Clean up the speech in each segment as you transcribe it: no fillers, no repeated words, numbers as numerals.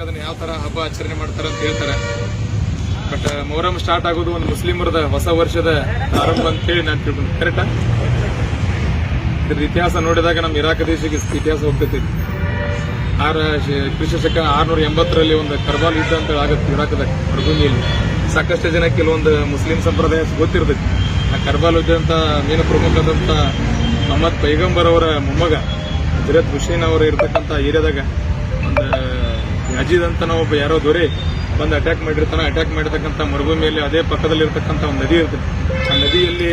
ಅದನ್ನ ಯಾವ ತರ ಹಬ್ಬ ಆಚರಣೆ ಮಾಡ್ತಾರೆ ಅಂತ ಹೇಳ್ತಾರೆ. ಬಟ್ ಮೊಹರಂ ಸ್ಟಾರ್ಟ್ ಆಗೋದು ಒಂದು ಮುಸ್ಲಿಮರದ ಹೊಸ ವರ್ಷದ ಆರಂಭ ಅಂತ ಹೇಳಿ ನಾನು ತಿಳ್ಕೊಂಡು ಕರೆಕ್ಟಾ. ಇದ್ರ ಇತಿಹಾಸ ನೋಡಿದಾಗ ನಮ್ಮ ಇರಾಕ್ ದೇಶಕ್ಕೆ ಇತಿಹಾಸ ಹೋಗ್ತೈತಿ. ಕ್ರಿಸ್ತಶಕ 680ರಲ್ಲಿ ಒಂದು ಕರ್ಬಾಲ್ ಯುದ್ಧ ಅಂತ ಆಗುತ್ತೆ ಇರಾಕ್ದಾಗ ಮರುಭೂಮಿಯಲ್ಲಿ. ಸಾಕಷ್ಟು ಜನ ಕೆಲವೊಂದು ಮುಸ್ಲಿಂ ಸಂಪ್ರದಾಯ ಗೊತ್ತಿರ್ತೈತಿ. ಆ ಕರ್ಬಾಲ್ ಯುದ್ಧ ಅಂತ ಮೇನ್ ಪ್ರಮುಖದಂತ ಮೊಹಮ್ಮದ್ ಪೈಗಂಬರ್ ಅವರ ಮೊಮ್ಮಗ ಹಜರತ್ ಹುಸೇನ್ ಅವರು ಇರತಕ್ಕಂತ ಏರಿಯಾದಾಗ ಒಂದು ಅಜೀದ್ ಅಂತ ಒಬ್ಬ ಯಾರೋ ದೊರೆ ಬಂದು ಅಟ್ಯಾಕ್ ಮಾಡಿರ್ತಾನೆ. ಅಟ್ಯಾಕ್ ಮಾಡಿರ್ತಕ್ಕಂಥ ಮರುಭೂಮಿಯಲ್ಲಿ ಅದೇ ಪಕ್ಕದಲ್ಲಿ ಇರತಕ್ಕಂಥ ಒಂದು ನದಿ ಇರ್ತದೆ. ಆ ನದಿಯಲ್ಲಿ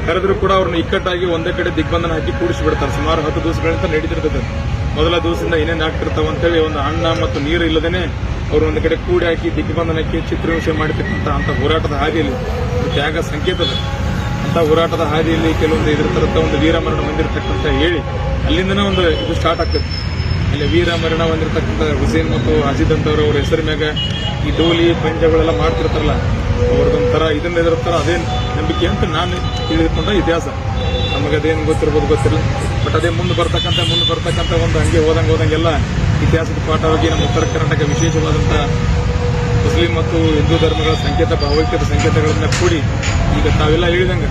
ಕರೆದ್ರು ಕೂಡ ಅವ್ರನ್ನ ಇಕ್ಕಟ್ಟಾಗಿ ಒಂದೇ ಕಡೆ ದಿಗ್ಬಂಧನ ಹಾಕಿ ಕೂಡಿಸಿ ಬಿಡ್ತಾರೆ. ಸುಮಾರು 10 ದಿವಸಗಳಿಂದ ನಡೀತಿರ್ತದೆ. ಮೊದಲ ದಿವಸದಿಂದ ಏನೇನು ಆಗ್ತಿರ್ತಾವ ಅಂತೇಳಿ ಒಂದು ಅನ್ನ ಮತ್ತು ನೀರು ಇಲ್ಲದೇನೆ ಅವ್ರು ಒಂದು ಕಡೆ ಕೂಡಿ ಹಾಕಿ ದಿಗ್ಬಂಧನಕ್ಕೆ ಚಿತ್ರಹಿಂಸೆ ಮಾಡಿರ್ತಕ್ಕಂಥ ಅಂತ ಹೋರಾಟದ ಹಾದಿಯಲ್ಲಿ ತ್ಯಾಗ ಸಂಕೇತದ ಅಂತ ಹೋರಾಟದ ಹಾದಿಯಲ್ಲಿ ಕೆಲವೊಂದು ಇದ್ರ ತರತ್ತ ಒಂದು ವೀರಮರಣ ಹೊಂದಿರತಕ್ಕಂಥ ಹೇಳಿ ಅಲ್ಲಿಂದನೇ ಒಂದು ಇದು ಸ್ಟಾರ್ಟ್ ಆಗ್ತದೆ. ಅಲ್ಲಿ ವೀರಮರಣ ಹೊಂದಿರತಕ್ಕಂಥ ಹುಸೇನ್ ಮತ್ತು ಅಜೀದ್ ಅಂತವ್ರು ಅವ್ರ ಹೆಸರು ಮ್ಯಾಗ ಈ ಡೋಲಿ ಪಂಜಗಳೆಲ್ಲ ಮಾಡ್ತಿರ್ತಾರಲ್ಲ, ಅವ್ರದೊಂಥರ ಇದನ್ನ ಇದಿರ್ತಾರ. ಅದೇ ನಂಬಿಕೆ ಅಂತ ನಾನು ತಿಳಿದುಕೊಂಡ ಇತಿಹಾಸ. ನಮಗದೇನು ಗೊತ್ತಿರ್ಬೋದು ಗೊತ್ತಿಲ್ಲ. ಬಟ್ ಅದೇ ಮುಂದೆ ಬರ್ತಕ್ಕಂಥ ಒಂದು ಹಂಗೆ ಹೋದಂಗೆಲ್ಲ ಇತಿಹಾಸದ ಪಾಠವಾಗಿ ನಮ್ಮ ಉತ್ತರ ಕರ್ನಾಟಕ ವಿಶೇಷವಾದಂಥ ಮುಸ್ಲಿಂ ಮತ್ತು ಹಿಂದೂ ಧರ್ಮಗಳ ಸಂಕೇತ ಭಾವೈಕ್ಯದ ಸಂಕೇತಗಳನ್ನ ಕೂಡಿ ಈಗ ತಾವೆಲ್ಲ ಹೇಳಿದಂಗೆ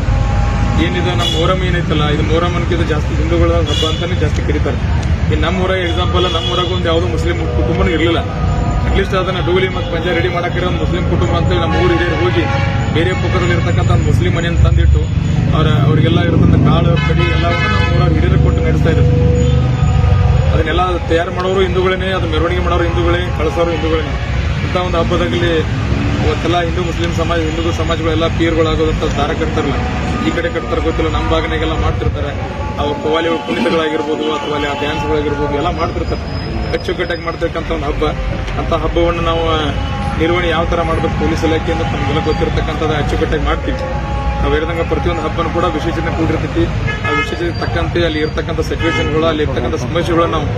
ಏನಿದೆ ನಮ್ಮ ಮೊಹರಂ ಏನೈತಲ್ಲ, ಇದು ಮೊಹರಂ ಅನ್ಕಿಂತ ಜಾಸ್ತಿ ಹಿಂದೂಗಳ ಹಬ್ಬ ಅಂತಾನೆ ಜಾಸ್ತಿ ಕರೀತಾರೆ. ಈ ನಮ್ಮ ಊರಾಗ ಎಕ್ಸಾಂಪಲ್, ನಮ್ಮ ಊರಾಗ ಒಂದು ಯಾವುದೋ ಮುಸ್ಲಿಂ ಕುಟುಂಬನೂ ಇರಲಿಲ್ಲ. ಅಟ್ಲೀಸ್ಟ್ ಅದನ್ನ ಡೋಲಿ ಮತ್ತು ಪಂಜ ರೆಡಿ ಮಾಡಾಕಿರೋ ಒಂದು ಮುಸ್ಲಿಂ ಕುಟುಂಬ ಅಂತೇಳಿ ನಮ್ಮ ಊರು ಹಿರಿಯರು ಹೋಗಿ ಬೇರೆ ಪಕ್ಕದಲ್ಲಿ ಇರತಕ್ಕಂಥ ಒಂದು ಮುಸ್ಲಿಂ ಮನೆಯನ್ನು ತಂದಿಟ್ಟು ಅವರಿಗೆಲ್ಲ ಇರತಕ್ಕಂಥ ಕಾಳು ಕಡಿ ಎಲ್ಲವನ್ನು ನಮ್ಮ ಊರಾಗ ಹಿರಿಯರು ಕೊಟ್ಟು ನಡೆಸ್ತಾ ಇದ್ದಾರೆ. ಅದನ್ನೆಲ್ಲ ತಯಾರು ಮಾಡೋರು ಹಿಂದೂಗಳೇ, ಅದು ಮೆರವಣಿಗೆ ಮಾಡೋರು ಹಿಂದೂಗಳೇ, ಕಳಿಸೋರು ಹಿಂದೂಗಳೇ. ಇಂಥ ಒಂದು ಹಬ್ಬದಾಗಲಿ ಇವತ್ತೆಲ್ಲ ಹಿಂದೂ ಸಮಾಜಗಳೆಲ್ಲ ಪೀರ್ಗಳಾಗೋದಂತ ದಾರ ಕಟ್ತಾರಲ್ಲ, ಈ ಕಡೆ ಕಟ್ತಾರೆ ಗೊತ್ತಿಲ್ಲ, ನಮ್ಮ ಭಾಗನಾಗೆಲ್ಲ ಮಾಡ್ತಿರ್ತಾರೆ. ಅವ್ರ ಕವಾಲಿ ಕುಣಿತಗಳಾಗಿರ್ಬೋದು ಅಥವಾ ಅಲ್ಲಿ ಆ ಡ್ಯಾನ್ಸ್ಗಳಾಗಿರ್ಬೋದು ಎಲ್ಲ ಮಾಡ್ತಿರ್ತಾರೆ. ಅಚ್ಚುಕಟ್ಟಾಗಿ ಮಾಡ್ತಿರ್ತಕ್ಕಂಥ ಒಂದು ಹಬ್ಬ. ಅಂತ ಹಬ್ಬವನ್ನು ನಾವು ನಿರ್ವಹಣೆ ಯಾವ ತರ ಮಾಡಬೇಕು ಪೊಲೀಸ್ ಇಲಾಖೆಯಿಂದ ನಮಗೆಲ್ಲ ಗೊತ್ತಿರತಕ್ಕಂಥದ್ದು ಅಚ್ಚುಕಟ್ಟಾಗಿ ಮಾಡ್ತೀವಿ. ನಾವು ಹೇಳಿದಂಗೆ ಪ್ರತಿಯೊಂದು ಹಬ್ಬನೂ ಕೂಡ ವಿಶೇಷತೆ ಕೂಡಿರ್ತೈತಿ. ಆ ವಿಶೇಷತೆ ತಕ್ಕಂತೆ ಅಲ್ಲಿ ಇರ್ತಕ್ಕಂಥ ಸಿಚುವೇಶನ್ಗಳು, ಅಲ್ಲಿ ಇರ್ತಕ್ಕಂಥ ಸಮಸ್ಯೆಗಳನ್ನ ನಾವು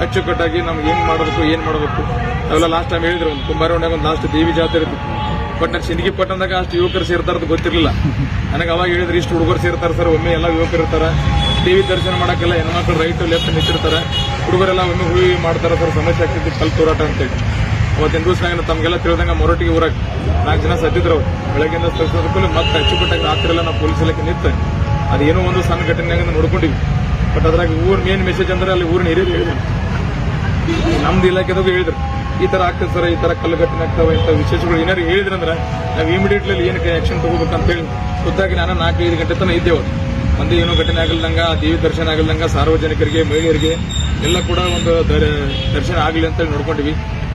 ಅಚ್ಚುಕಟ್ಟಾಗಿ ನಮ್ಗೆ ಏನ್ ಮಾಡಬೇಕು ಅವೆಲ್ಲ ಲಾಸ್ಟ್ ಟೈಮ್ ಹೇಳಿದ್ರು. ಒಂದು ಕುಂಬಾರವಣ್ಯಾಗ ಒಂದು ಲಾಸ್ಟ್ ದೇವಿ ಜಾತ್ರೆ ಇರ್ತಿತ್ತು. ಬಟ್ ನಾನು ಸಿಂದಗಿ ಪಟ್ಟಣದಾಗ ಅಷ್ಟು ಯುವಕರು ಸೇರ್ತಾರದು ಗೊತ್ತಿರಲಿಲ್ಲ ನನಗೆ. ಅವಾಗ ಹೇಳಿದ್ರೆ ಇಷ್ಟು ಹುಡುಗರು ಸೇರ್ತಾರೆ ಸರ್, ಒಮ್ಮೆ ಎಲ್ಲ ಯುವಕರು ಇರ್ತಾರೆ. ದೇವಿ ದರ್ಶನ ಮಾಡಕ್ಕೆಲ್ಲ ಹೆಣ್ಮಕ್ಳು ರೈಟ್ ಲೆಫ್ಟ್ ನಿಂತಿರ್ತಾರೆ, ಹುಡುಗರೆಲ್ಲ ಒಮ್ಮೆ ಹೂವಿ ಮಾಡ್ತಾರೆ ಸರ್, ಸಮಸ್ಯೆ ಆಗ್ತೈತಿ ಕಲ್ ತೋರಾಟ ಅಂತೇಳಿ. ಅವತ್ತಿನ ದಿವಸ ತಮಗೆಲ್ಲ ತಿಳಿದಂಗೆ ಮೊರಟಿಗೆ ಊರಾಗ 4 ಜನ ಸತ್ತಿದ್ರು. ಅವ್ರು ಬೆಳಗ್ಗೆಯಿಂದ ಸ್ಥಳಿಸೋದಕ್ಕೂ ಮತ್ತೆ ಅಚ್ಚುಕಟ್ಟಾಗಿ ರಾತ್ರಿ ಎಲ್ಲ ನಾವು ಪೊಲೀಸ್ ಇಲಾಖೆ ನಿಂತು ಅದೇನೋ ಒಂದು ಸಣ್ಣ ಘಟನೆಯಾಗ ನೋಡ್ಕೊಂಡಿವಿ. ಬಟ್ ಅದ್ರಾಗ ಊರ್ ಮೇನ್ ಮೆಸೇಜ್ ಅಂದ್ರೆ ಅಲ್ಲಿ ಊರಿನ ಹಿರಿಯರು ಹೇಳಿದ್ರು, ನಮ್ದು ಇಲಾಖೆದಾಗ ಹೇಳಿದ್ರು ಈ ತರ ಆಗ್ತದೆ ಸರ್, ಈ ತರ ಕಲ್ಲು ಘಟನೆ ಆಗ್ತಾವೆ ಇಂಥ ವಿಶೇಷಗಳು ಏನಾರು ಹೇಳಿದ್ರಂದ್ರೆ ನಾವು ಇಮಿಡಿಯೇಟ್ಲಿ ಏನಕ್ಕೆ ಆಕ್ಷನ್ ತಗೋಬೇಕಂತ ಹೇಳಿ ಖುದ್ದಾಗಿ ನಾನು 4-5 ಗಂಟೆ ತನಕ ಇದ್ದೇವೆ. ಒಂದೇ ಏನೋ ಘಟನೆ ಆಗಲ್ದಂಗ, ದೇವಿ ದರ್ಶನ ಆಗಲ್ದಂಗ ಸಾರ್ವಜನಿಕರಿಗೆ, ಮಹಿಳೆಯರಿಗೆ ಎಲ್ಲ ಕೂಡ ಒಂದು ದರ್ಶನ ಆಗಲಿ ಅಂತೇಳಿ ನೋಡ್ಕೊಂಡಿವಿ.